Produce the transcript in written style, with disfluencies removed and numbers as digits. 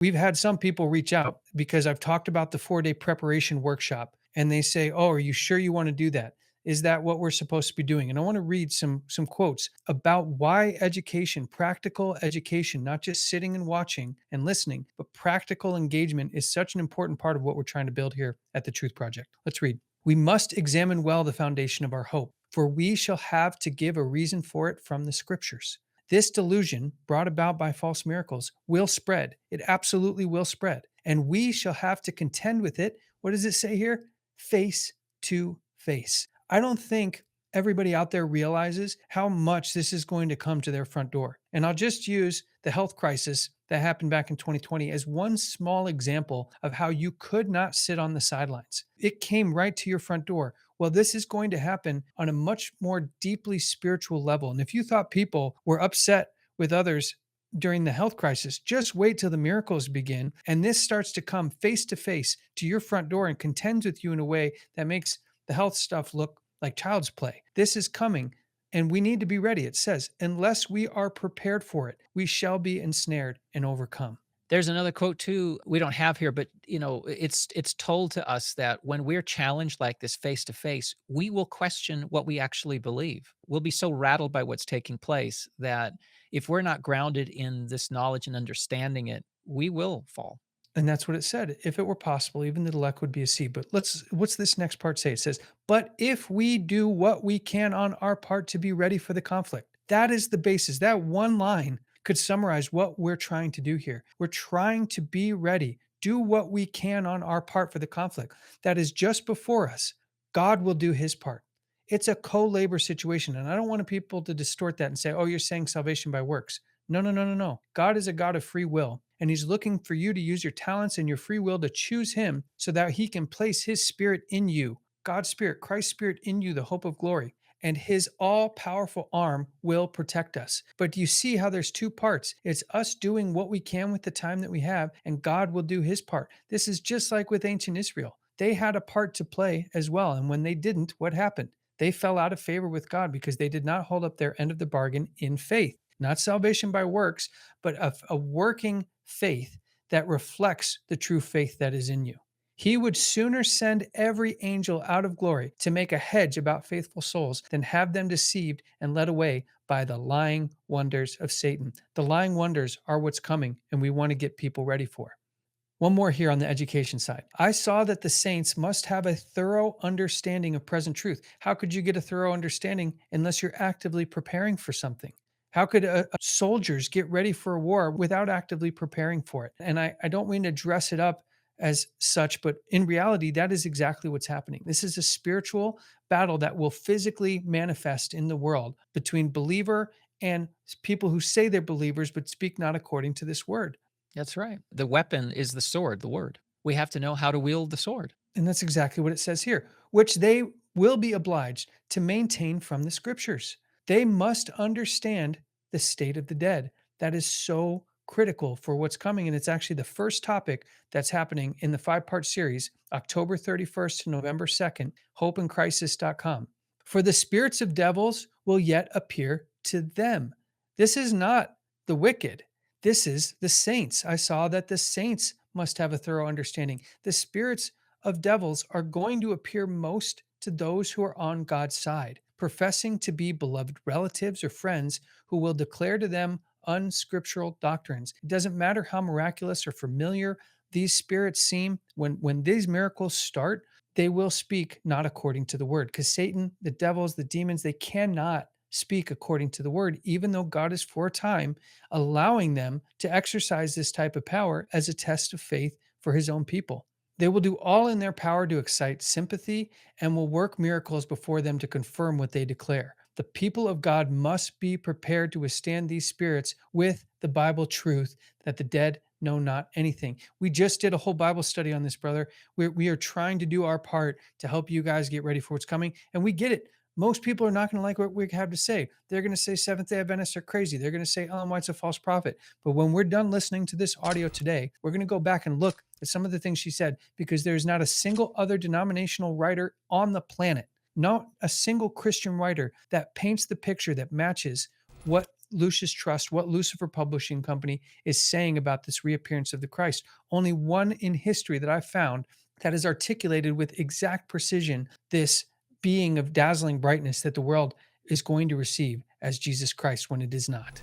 We've had some people reach out because I've talked about the 4-day preparation workshop, and they say, "Oh, are you sure you want to do that? Is that what we're supposed to be doing?" And I want to read some quotes about why education, practical education, not just sitting and watching and listening, but practical engagement is such an important part of what we're trying to build here at the Truth Project. Let's read. "We must examine well the foundation of our hope, for we shall have to give a reason for it from the scriptures. This delusion, brought about by false miracles, will spread. It absolutely will spread. And we shall have to contend with it." What does it say here? Face to face. I don't think everybody out there realizes how much this is going to come to their front door. And I'll just use the health crisis that happened back in 2020 as one small example of how you could not sit on the sidelines. It came right to your front door. Well, this is going to happen on a much more deeply spiritual level. And if you thought people were upset with others during the health crisis, just wait till the miracles begin. And this starts to come face to face to your front door and contends with you in a way that makes the health stuff look like child's play. This is coming. And we need to be ready. It says, unless we are prepared for it, we shall be ensnared and overcome. There's another quote too we don't have here, but it's told to us that when we're challenged like this face to face, we will question what we actually believe. We'll be so rattled by what's taking place that if we're not grounded in this knowledge and understanding it, we will fall. And that's what it said. If it were possible, even the elect would be a seed. But what's this next part say? It says, but if we do what we can on our part to be ready for the conflict. That is the basis. That one line could summarize what we're trying to do here. We're trying to be ready, do what we can on our part for the conflict that is just before us. God will do his part. It's a co labor situation. And I don't want people to distort that and say, oh, you're saying salvation by works. No, no, no, no, no. God is a God of free will, and he's looking for you to use your talents and your free will to choose him so that he can place his spirit in you, God's spirit, Christ's spirit in you, the hope of glory. And his all powerful arm will protect us. But do you see how there's two parts? It's us doing what we can with the time that we have, and God will do his part. This is just like with ancient Israel. They had a part to play as well. And when they didn't, what happened? They fell out of favor with God because they did not hold up their end of the bargain in faith. Not salvation by works, but a working faith that reflects the true faith that is in you. He would sooner send every angel out of glory to make a hedge about faithful souls than have them deceived and led away by the lying wonders of Satan. The lying wonders are what's coming, and we want to get people ready for. One more here on the education side. I saw that the saints must have a thorough understanding of present truth. How could you get a thorough understanding unless you're actively preparing for something? How could soldiers get ready for a war without actively preparing for it? And I don't mean to dress it up as such, but in reality, that is exactly what's happening. This is a spiritual battle that will physically manifest in the world between believer and people who say they're believers but speak not according to this word. That's right. The weapon is the sword, the word. We have to know how to wield the sword. And that's exactly what it says here, which they will be obliged to maintain from the scriptures. They must understand the state of the dead. That is so critical for what's coming. And it's actually the first topic that's happening in the 5-part series, October 31st to November 2nd, hopeandcrisis.com. For the spirits of devils will yet appear to them. This is not the wicked. This is the saints. I saw that the saints must have a thorough understanding. The spirits of devils are going to appear most to those who are on God's side, professing to be beloved relatives or friends who will declare to them unscriptural doctrines. It doesn't matter how miraculous or familiar these spirits seem. When these miracles start, they will speak not according to the word, because Satan, the devils, the demons, they cannot speak according to the word, even though God is for a time allowing them to exercise this type of power as a test of faith for his own people. They will do all in their power to excite sympathy and will work miracles before them to confirm what they declare. The people of God must be prepared to withstand these spirits with the Bible truth that the dead know not anything. We just did a whole Bible study on this, brother. We are trying to do our part to help you guys get ready for what's coming, and we get it. Most people are not going to like what we have to say. They're going to say Seventh-day Adventists are crazy. They're going to say Ellen White's a false prophet. But when we're done listening to this audio today, we're going to go back and look at some of the things she said, because there's not a single other denominational writer on the planet, not a single Christian writer that paints the picture that matches what Lucius Trust, what Lucifer Publishing Company is saying about this reappearance of the Christ. Only one in history that I've found that has articulated with exact precision this being of dazzling brightness that the world is going to receive as Jesus Christ when it is not.